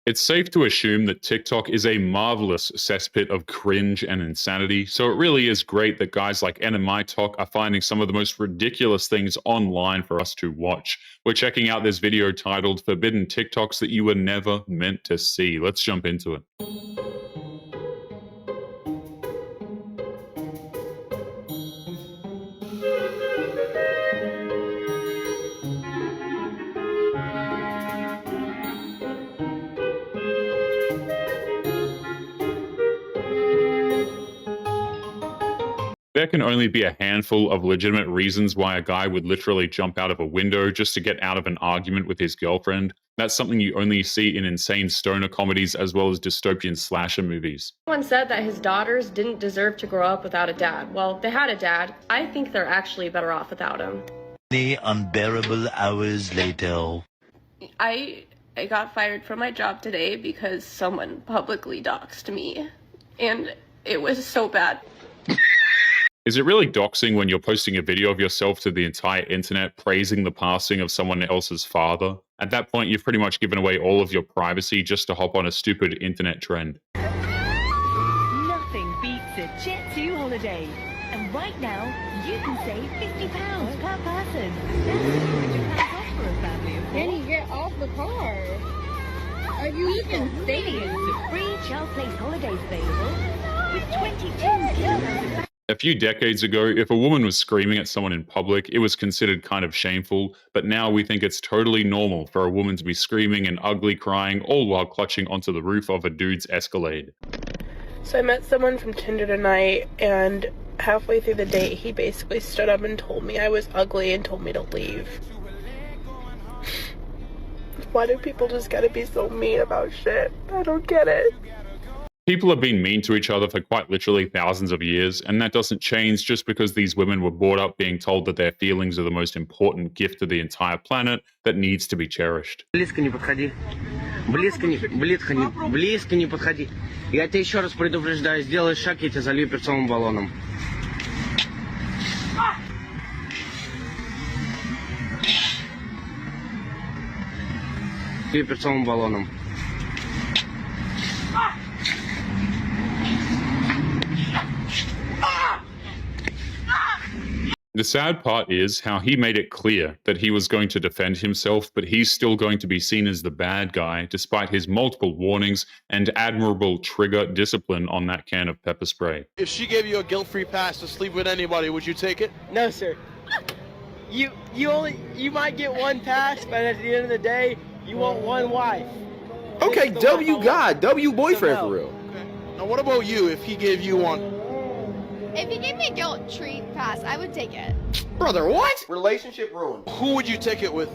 It's safe to assume that TikTok is a marvelous cesspit of cringe and insanity, so it really is great that guys like N and My Talk are finding some of the most ridiculous things online for us to watch. We're checking out this video titled Forbidden TikToks That You Were Never Meant to See. Let's jump into it. There can only be a handful of legitimate reasons why a guy would literally jump out of a window just to get out of an argument with his girlfriend. That's something you only see in insane stoner comedies as well as dystopian slasher movies. Someone said that his daughters didn't deserve to grow up without a dad. Well, they had a dad. I think they're actually better off without him. Many unbearable hours later. I got fired from my job today because someone publicly doxed me, and it was so bad. Is it really doxing when you're posting a video of yourself to the entire internet praising the passing of someone else's father? At that point, you've pretty much given away all of your privacy just to hop on a stupid internet trend. Nothing beats a Jet 2 holiday. And right now, you can save £50 per person. That's £200 off for a family of four. Can you get off the car? Are you even Millions of free child place holidays available with 22 kilos of A few decades ago, if a woman was screaming at someone in public, it was considered kind of shameful, but now we think it's totally normal for a woman to be screaming and ugly crying, all while clutching onto the roof of a dude's Escalade. So I met someone from Tinder tonight, and halfway through the date, he basically stood up and told me I was ugly and told me to leave. Why do people just gotta be so mean about shit? I don't get it. People have been mean to each other for quite literally thousands of years, and that doesn't change just because these women were brought up being told that their feelings are the most important gift to the entire planet that needs to be cherished. Близко не подходи. Близко не подходи. Я тебя еще раз предупреждаю, сделаешь шаг, я тебя залью перцовым баллоном. Залью перцовым баллоном. The sad part is how he made it clear that he was going to defend himself, but he's still going to be seen as the bad guy, despite his multiple warnings and admirable trigger discipline on that can of pepper spray. If she gave you a guilt-free pass to sleep with anybody, would you take it? No, sir. You might get one pass, but at the end of the day, you want one wife. Okay, W God, W boyfriend for real. Okay. Now what about you if he gave you one? If you gave me a guilt treat pass, I would take it. Brother, what? Relationship ruined. Who would you take it with?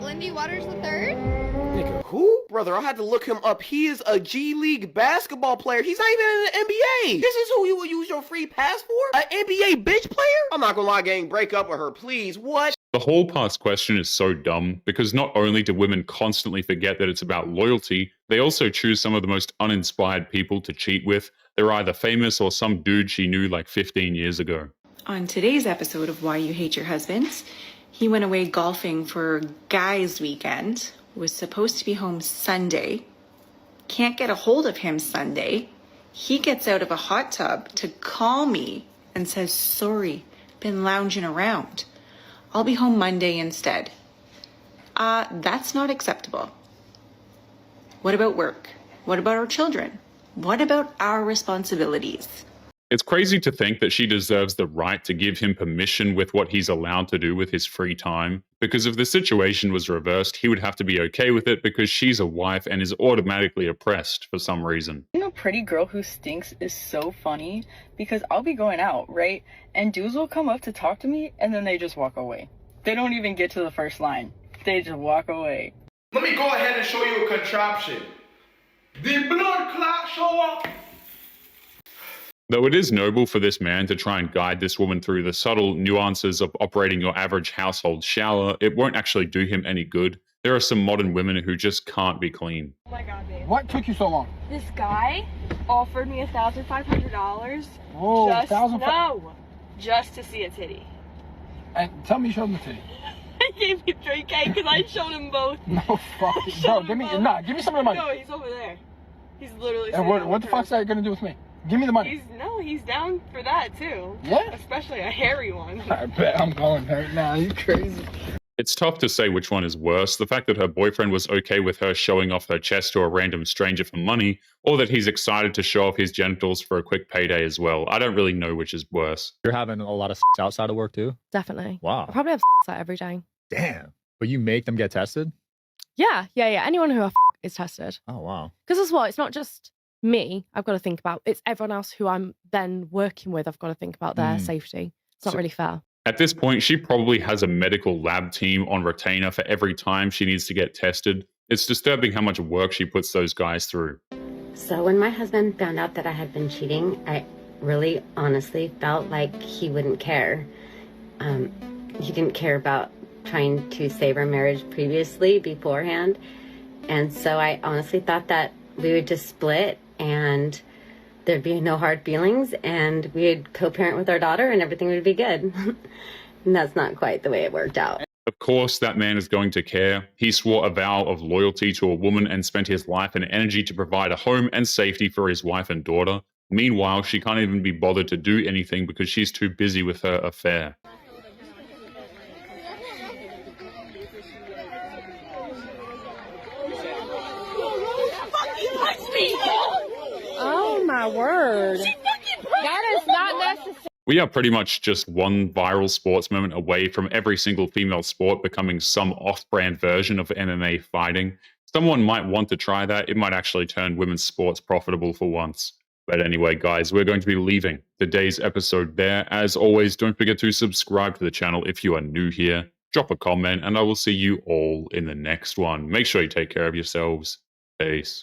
Lindy Waters III? Nigga, who? Brother, I had to look him up. He is a G League basketball player. He's not even in the NBA. This is who you would use your free pass for? An NBA bitch player? I'm not gonna lie, gang. Break up with her, please. What? The whole pass question is so dumb because not only do women constantly forget that it's about loyalty, they also choose some of the most uninspired people to cheat with. They're either famous or some dude she knew like 15 years ago. On today's episode of Why You Hate Your Husband, he went away golfing for guys' weekend, was supposed to be home Sunday, can't get a hold of him Sunday. He gets out of a hot tub to call me and says, sorry, been lounging around. I'll be home Monday instead. That's not acceptable. What about work? What about our children? What about our responsibilities? It's crazy to think that she deserves the right to give him permission with what he's allowed to do with his free time, because if the situation was reversed, he would have to be okay with it because she's a wife and is automatically oppressed for some reason. You know, Pretty Girl Who Stinks is so funny because I'll be going out, right? And dudes will come up to talk to me and then they just walk away. They don't even get to the first line. They just walk away. Let me go ahead and show you a contraption. The blood clot show up. Though it is noble for this man to try and guide this woman through the subtle nuances of operating your average household shower, it won't actually do him any good. There are some modern women who just can't be clean. Oh my god, babe. What took you so long? This guy offered me $1,500 Whoa, just to see a titty. And tell me you showed him the titty. I gave you 3K because I showed him both. No fuck. Bro, give me some of the money. No, he's over there. He's literally. And what the fuck's that gonna do with me? Give me the money. He's down for that too. Yeah. Especially a hairy one. I bet I'm calling her now. You crazy? It's tough to say which one is worse, the fact that her boyfriend was okay with her showing off her chest to a random stranger for money, or that he's excited to show off his genitals for a quick payday as well. I don't really know which is worse. You're having a lot of outside of work too? Definitely. Wow. I probably have like every day. Damn. But you make them get tested? Yeah. Anyone who is tested. Oh, wow. Because as well, it's not just me I've got to think about. It's everyone else who I'm then working with. I've got to think about their safety. It's not really fair. At this point, she probably has a medical lab team on retainer for every time she needs to get tested. It's disturbing how much work she puts those guys through. So when my husband found out that I had been cheating, I really honestly felt like he wouldn't care. He didn't care about trying to save our marriage previously beforehand. And so I honestly thought that we would just split and there'd be no hard feelings and we'd co-parent with our daughter and everything would be good. And that's not quite the way it worked out. Of course, that man is going to care. He swore a vow of loyalty to a woman and spent his life and energy to provide a home and safety for his wife and daughter. Meanwhile, she can't even be bothered to do anything because she's too busy with her affair. Oh my word. That is not necessary. We are pretty much just one viral sports moment away from every single female sport becoming some off-brand version of MMA fighting. Someone might want to try that. It might actually turn women's sports profitable for once. But anyway, guys, we're going to be leaving today's episode there. As always, don't forget to subscribe to the channel if you are new here. Drop a comment, and I will see you all in the next one. Make sure you take care of yourselves. Peace.